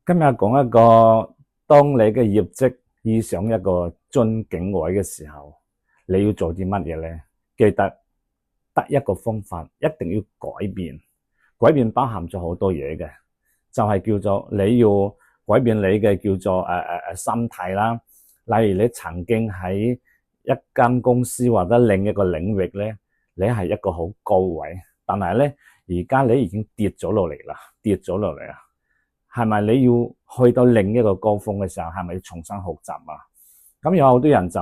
今日講一個，當你嘅業績遇上一個樽頸位嘅時候，你要做啲乜嘢咧？記得得一個方法，一定要改變。改變包含咗好多嘢嘅，就係叫做你要改變你嘅叫做心態啦。例如你曾經喺一間公司或者另一個領域咧，你係一個好高位，但係咧而家你已經跌咗落嚟啦，係咪你要去到另一個高峰嘅時候，係咪要重新學習啊？咁有好多人就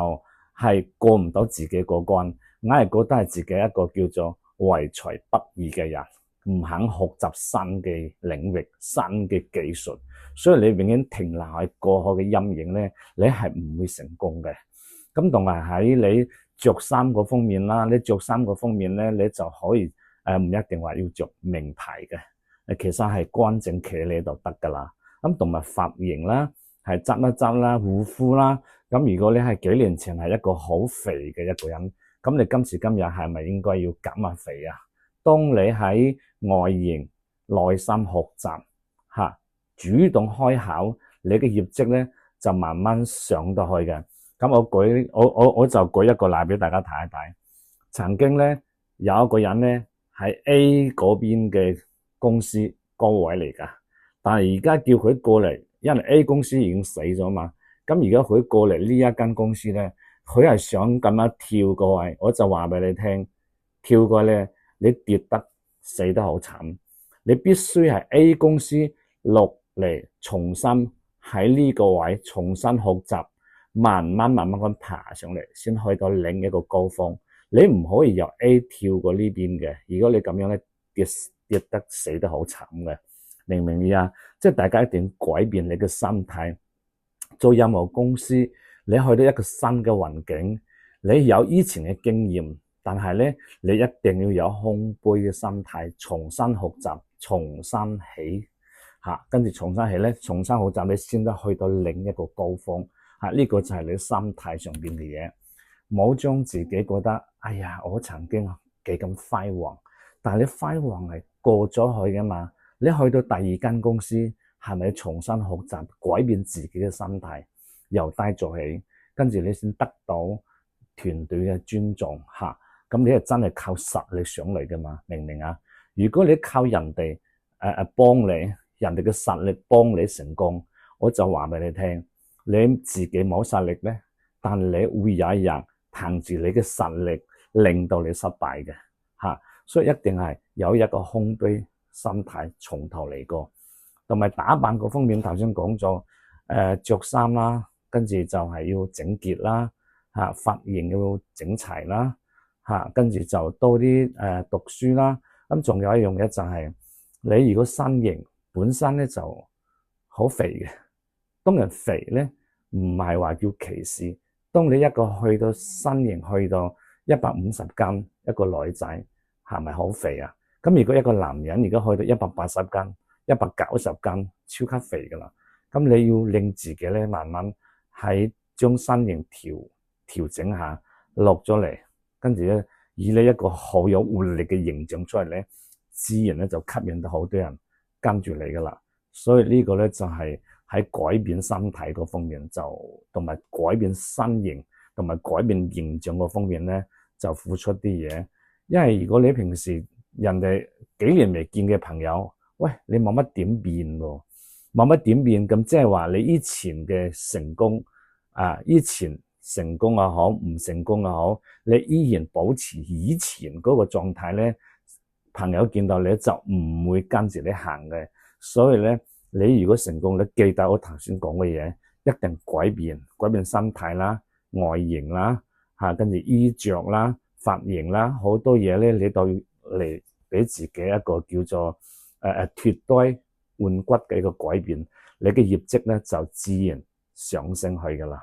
係過唔到自己嗰關，硬係覺得係自己一個叫做懷才不遇嘅人，唔肯學習新嘅領域、新嘅技術，所以你永遠停留喺過去嘅陰影咧，你係唔會成功嘅。咁同埋喺你着衫嗰方面啦，你着衫嗰方面咧，你就可以唔一定話要着名牌嘅。其實係乾淨企理就得噶啦。咁同埋髮型啦，係執一執啦，護膚啦。咁如果你係幾年前係一個好肥嘅一個人，咁你今時今日係咪應該要減下肥啊？當你喺外形、內心學習吓，主動開口，你嘅業績咧就慢慢上到去嘅。咁我就舉一個例俾大家睇一睇。曾經咧有一個人咧喺 A 嗰邊嘅公司高位嚟噶，但係而家叫佢過嚟，因為 A 公司已經死咗嘛，咁而家佢過嚟呢一間公司咧，佢係想咁樣跳過去，我就話俾你聽，跳過咧，你跌得死得好慘，你必須係 A 公司落嚟，重新喺呢個位重新學習，慢慢咁爬上嚟，先去到另一個高峰。你唔可以由 A 跳過呢邊嘅，如果你咁樣咧跌得死得好慘嘅，明唔明意啊？即係大家一定要改變你嘅心態。做任何公司，你去到一個新嘅環境，你有以前嘅經驗，但係咧，你一定要有空杯嘅心態，重新學習，重新起吓，跟住重新起咧，重新學習，你先得去到另一個高峰吓。呢個就係你心態上邊嘅嘢，唔好將自己覺得，哎呀，我曾經幾咁輝煌。但係你輝煌係過咗去噶嘛？你去到第二間公司，係咪重新學習，改變自己嘅心態，由低做起，跟住你先得到團隊嘅尊重吓。咁你係真係靠實力上嚟噶嘛？明唔明啊？如果你靠人哋幫你，人哋嘅實力幫你成功，我就話俾你聽，你自己冇實力咧，但你會有一日憑住你嘅實力令到你失敗嘅吓。所以一定係有一個空杯心態，從頭嚟過。同埋打扮嗰方面，頭先講咗，着衫啦，跟住就係要整潔啦，吓髮型要整齊啦，吓跟住就多啲讀書啦。咁仲有一樣嘢就係，你如果身形本身咧就好肥嘅，當然肥咧唔係話叫歧視。當你一個去到身形去到150斤一個女仔，係咪好肥啊？咁如果一個男人而家去到180斤、190斤，超級肥噶啦。咁你要令自己咧慢慢喺將身形調整下落咗嚟，跟住咧以你一個好有活力嘅形象出嚟咧，自然咧就吸引到好多人跟住你噶啦。所以呢個咧就係喺改變身體嗰方面，就同埋改變身形同埋改變形象嗰方面咧，就付出啲嘢。因為如果你平時人哋幾年未見嘅朋友，喂，你冇乜點變喎，冇乜點變，咁即係話你以前嘅成功以前成功又好，唔成功又好，你依然保持以前嗰個狀態咧，朋友見到你就唔會跟住你行嘅。所以咧，你如果成功，你記得我頭先講嘅嘢，一定改變心態啦、外形啦，跟住衣着啦、髮型啦，好多嘢咧，你都嚟俾自己一個叫做脫胎換骨嘅一個改變，你嘅業績咧就自然上升去噶啦。